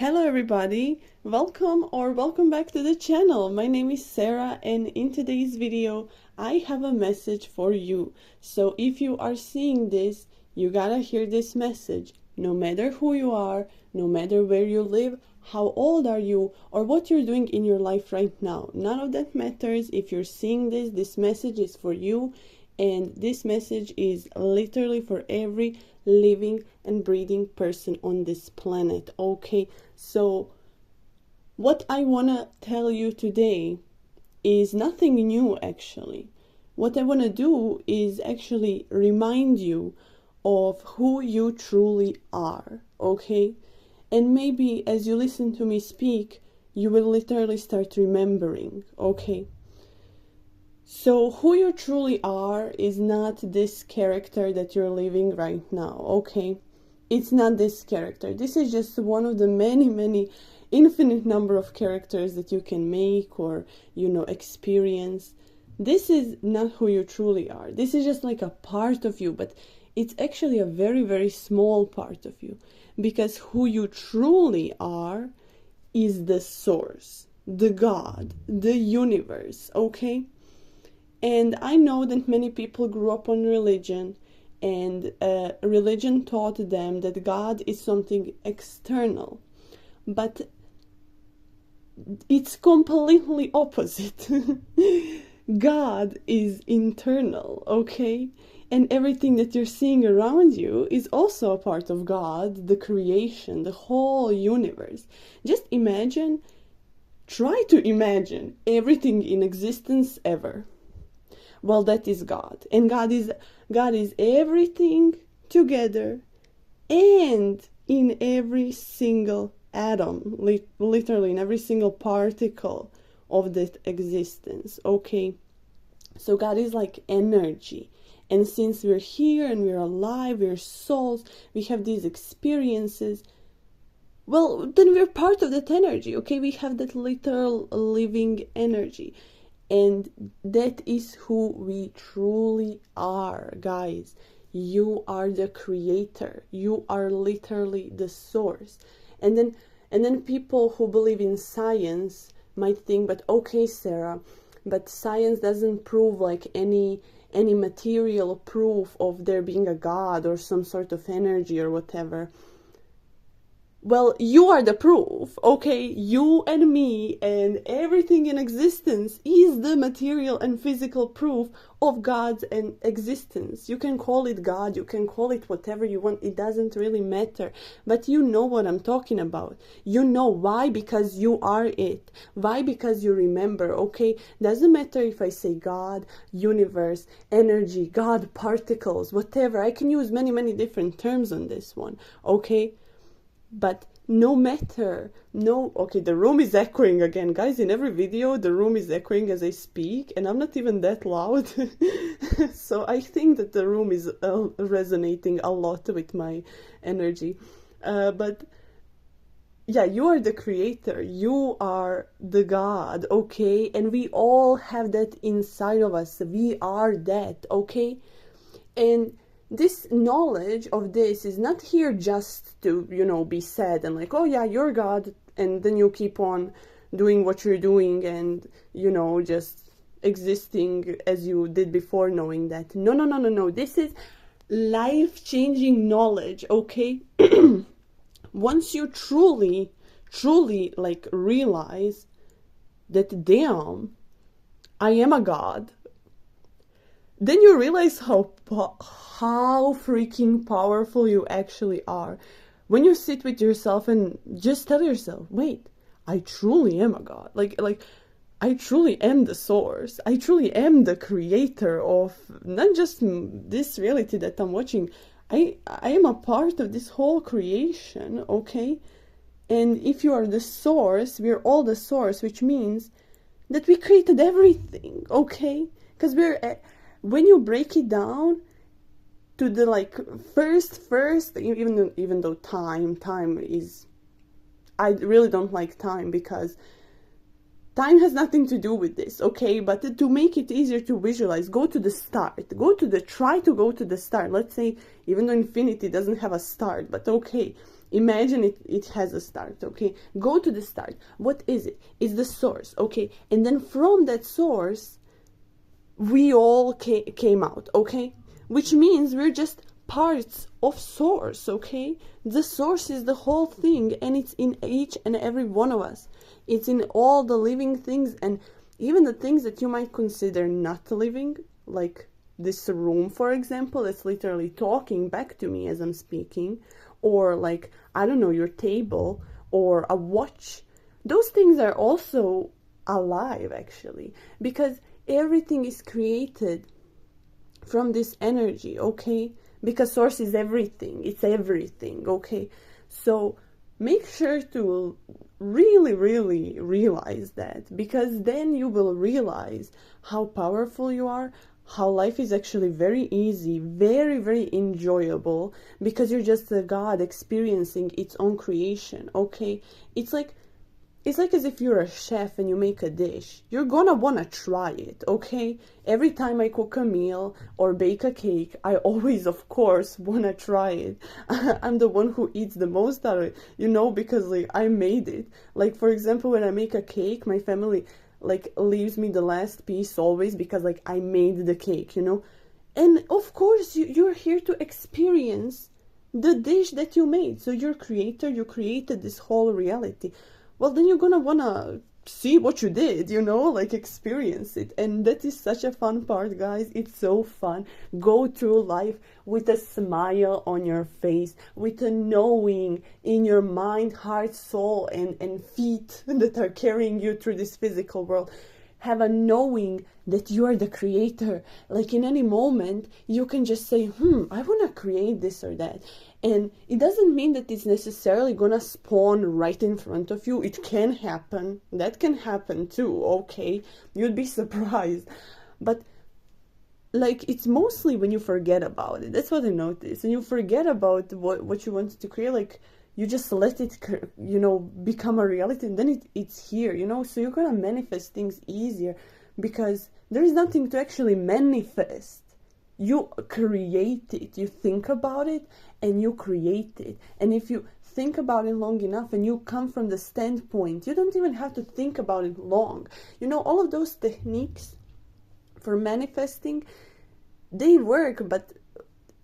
Hello everybody, welcome back to the channel. My name is Sarah and in today's video I have a message for you. So if you are seeing this, you gotta hear this message. No matter who you are, no matter where you live, how old are you, or what you're doing in your life right now. None of that matters. If you're seeing this message is for you, and this message is literally for every living and breathing person on this planet. Okay, so what I want to tell you today is nothing new actually. What I want to do is actually remind you of who you truly are. Okay, and maybe as you listen to me speak, you will literally start remembering. Okay, so who you truly are is not this character that you're living right now. Okay, it's not this character. This is just one of the many infinite number of characters that you can make or experience. This is not who you truly are. This is just like a part of you, but it's actually a very small part of you, because who you truly are is the source, the God, the universe. Okay, and I know that many people grew up on religion, and religion taught them that God is something external, but it's completely opposite. God is internal. Okay, and everything that you're seeing around you is also a part of God, the creation, the whole universe. Just imagine, try to imagine everything in existence ever. Well, that is God, and God is everything together, and in every single atom, literally in every single particle of that existence. Okay, so God is like energy, and since we're here and we're alive, we're souls, we have these experiences, well, then we're part of that energy. Okay, we have that literal living energy. And that is who we truly are, guys. You are the creator. You are literally the source. And then people who believe in science might think, but okay, Sarah, but science doesn't prove like any material proof of there being a God or some sort of energy or whatever. Well, you are the proof, okay? You and me and everything in existence is the material and physical proof of God's existence. You can call it God, you can call it whatever you want, it doesn't really matter. But you know what I'm talking about. You know why? Because you are it. Why? Because you remember, okay? Doesn't matter if I say God, universe, energy, God, particles, whatever. I can use many different terms on this one, okay? But no matter, okay, the room is echoing again. Guys, in every video, the room is echoing as I speak, and I'm not even that loud. So I think that the room is resonating a lot with my energy. But yeah, you are the creator. You are the God, okay? And we all have that inside of us. We are that, okay? And this knowledge of this is not here just to, be said and like, oh yeah, you're God, and then you keep on doing what you're doing and, just existing as you did before knowing that. No. This is life-changing knowledge, okay? Once you truly like realize that, damn, I am a God, then you realize how freaking powerful you actually are. When you sit with yourself and just tell yourself, wait, I truly am a God. Like I truly am the source. I truly am the creator of not just this reality that I'm watching. I am a part of this whole creation, okay? And if you are the source, we're all the source, which means that we created everything, okay? Because when you break it down to the like first, even though time is, I really don't like time because time has nothing to do with this, okay? But to make it easier to visualize, go to the start, try to go to the start. Let's say, even though infinity doesn't have a start, but okay, Imagine it has a start, okay? Go to the start. What is it? It's the source, okay? And then from that source, we all came out, okay? Which means we're just parts of source, okay? The source is the whole thing, and it's in each and every one of us. It's in all the living things, and even the things that you might consider not living, like this room, for example, that's literally talking back to me as I'm speaking, or like, I don't know, your table or a watch. Those things are also alive, actually, because everything is created from this energy, okay? Because source is everything. It's everything, okay? So make sure to really, really realize that, because then you will realize how powerful you are, how life is actually very easy, very, very enjoyable, because you're just a God experiencing its own creation, okay? It's like as if you're a chef and you make a dish. You're gonna wanna try it, okay? Every time I cook a meal or bake a cake, I always, of course, wanna try it. I'm the one who eats the most out of it, because like I made it. Like, for example, when I make a cake, my family like leaves me the last piece always, because like I made the cake, And of course, you're here to experience the dish that you made. So you're creator, you created this whole reality. Well, then you're gonna wanna see what you did, like experience it. And that is such a fun part, guys. It's so fun. Go through life with a smile on your face, with a knowing in your mind, heart, soul, and feet that are carrying you through this physical world. Have a knowing that you are the creator. Like in any moment, you can just say, I want to create this or that. And it doesn't mean that it's necessarily going to spawn right in front of you. It can happen. That can happen too, okay? You'd be surprised. But like, it's mostly when you forget about it. That's what I noticed. And you forget about what you wanted to create, like, you just let it, become a reality, and then it's here, so you're gonna manifest things easier, because there is nothing to actually manifest. You create it. You think about it and you create it. And if you think about it long enough and you come from the standpoint, you don't even have to think about it long. All of those techniques for manifesting, they work, but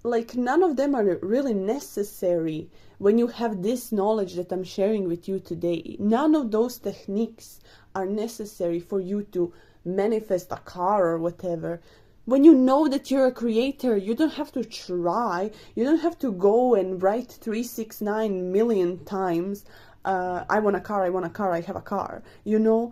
like none of them are really necessary when you have this knowledge that I'm sharing with you today. None of those techniques are necessary for you to manifest a car or whatever. When you know that you're a creator, you don't have to try. You don't have to go and write 369 million times, I want a car, I want a car, I have a car. You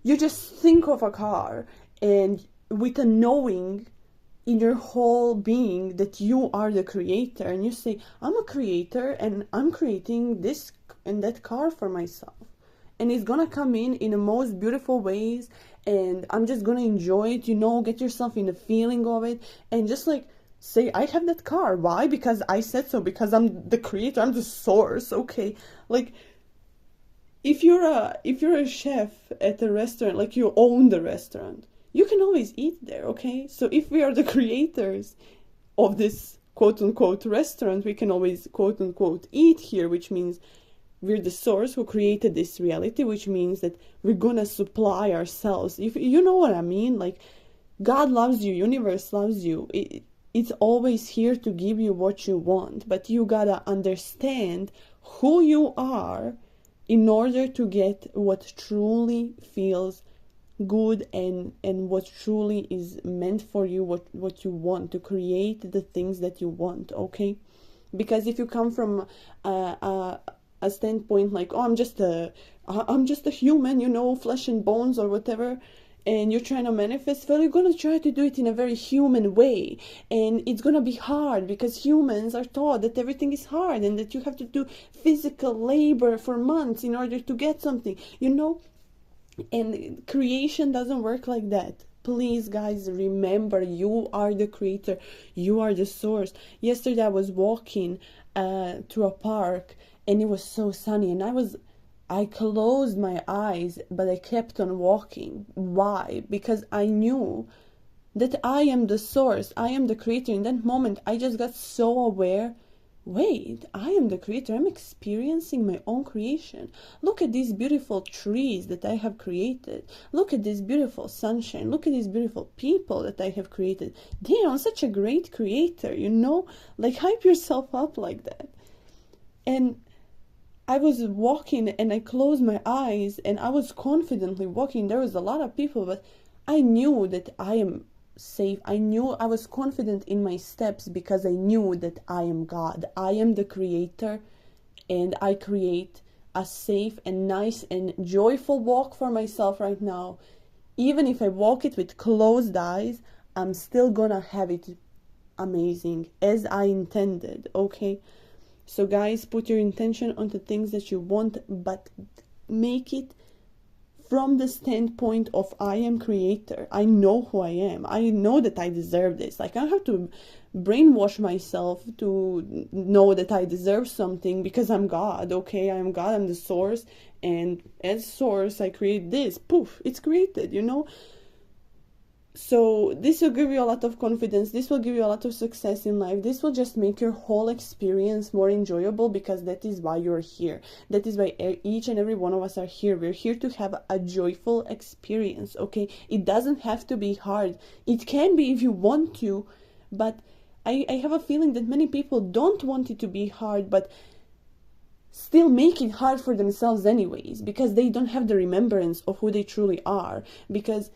just think of a car, and with a knowing in your whole being that you are the creator, and you say, I'm a creator and I'm creating this and that car for myself, and it's gonna come in the most beautiful ways, and I'm just gonna enjoy it, get yourself in the feeling of it, and just like say, I have that car. Why? Because I said so, because I'm the creator, I'm the source, okay? Like, if you're a chef at a restaurant, like you own the restaurant, you can always eat there, okay? So if we are the creators of this quote-unquote restaurant, we can always quote-unquote eat here, which means we're the source who created this reality, which means that we're gonna supply ourselves. If you know what I mean, like, God loves you, universe loves you. It's always here to give you what you want, but you gotta understand who you are in order to get what truly feels good and what truly is meant for you, what you want to create, the things that you want, okay? Because if you come from a standpoint like, I'm just a human, flesh and bones or whatever, and you're trying to manifest, well, you're gonna try to do it in a very human way, and it's gonna be hard, because humans are taught that everything is hard and that you have to do physical labor for months in order to get something, and creation doesn't work like that. Please, guys, remember, you are the creator. You are the source. Yesterday I was walking through a park, and it was so sunny, and I closed my eyes, but I kept on walking. Why? Because I knew that I am the source. I am the creator. In that moment, I just got so aware wait, I am the creator. I'm experiencing my own creation. Look at these beautiful trees that I have created. Look at this beautiful sunshine. Look at these beautiful people that I have created. Damn, I'm such a great creator, you know? Like, hype yourself up like that. And I was walking and I closed my eyes and I was confidently walking. There was a lot of people, but I knew that I am safe. I knew I was confident in my steps because I knew that I am God. I am the creator and I create a safe and nice and joyful walk for myself right now. Even if I walk it with closed eyes, I'm still gonna have it amazing as I intended, okay? So guys, put your intention on the things that you want, but make it from the standpoint of I am creator. I know who I am. I know that I deserve this. Like, I don't have to brainwash myself to know that I deserve something because I'm God, okay? I'm God, I'm the source, and as source I create this. Poof, it's created, you know? So this will give you a lot of confidence. This will give you a lot of success in life. This will just make your whole experience more enjoyable, because that is why you're here. That is why each and every one of us are here. We're here to have a joyful experience, okay? It doesn't have to be hard. It can be if you want to, but I have a feeling that many people don't want it to be hard, but still make it hard for themselves anyways, because they don't have the remembrance of who they truly are. Because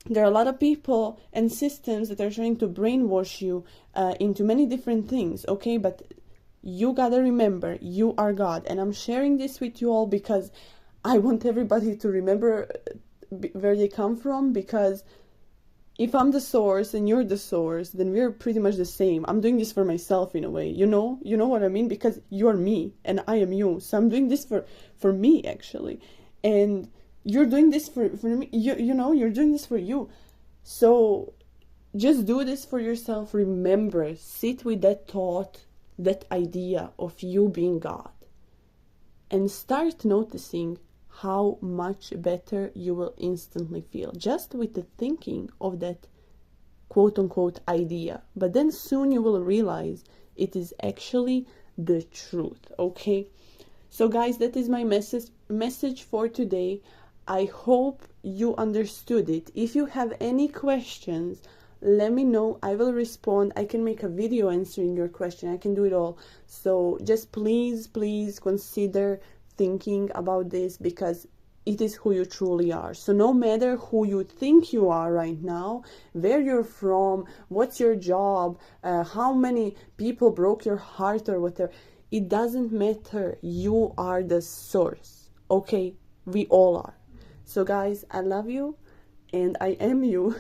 there are a lot of people and systems that are trying to brainwash you into many different things, okay? But you gotta remember, you are God. And I'm sharing this with you all because I want everybody to remember where they come from, because if I'm the source and you're the source, then we're pretty much the same. I'm doing this for myself in a way, you know what I mean? Because you're me and I am you. So I'm doing this for me, actually. And you're doing this for me, you know, you're doing this for you. So just do this for yourself. Remember, sit with that thought, that idea of you being God, and start noticing how much better you will instantly feel just with the thinking of that quote-unquote idea. But then soon you will realize it is actually the truth, okay? So guys, that is my message for today. I hope you understood it. If you have any questions, let me know. I will respond. I can make a video answering your question. I can do it all. So just please consider thinking about this, because it is who you truly are. So no matter who you think you are right now, where you're from, what's your job, how many people broke your heart or whatever, it doesn't matter. You are the source, okay? We all are. So guys, I love you and I am you.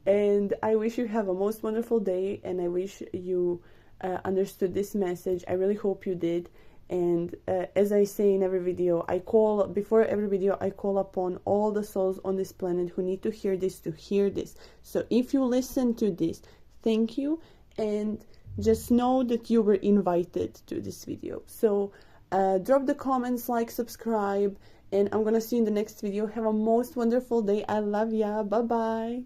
And I wish you have a most wonderful day, and I wish you understood this message. I really hope you did. And as I say in every video, before every video, I call upon all the souls on this planet who need to hear this to hear this. So if you listen to this, thank you, and just know that you were invited to this video. So drop the comments, like, subscribe, and I'm gonna see you in the next video. Have a most wonderful day. I love ya. Bye bye.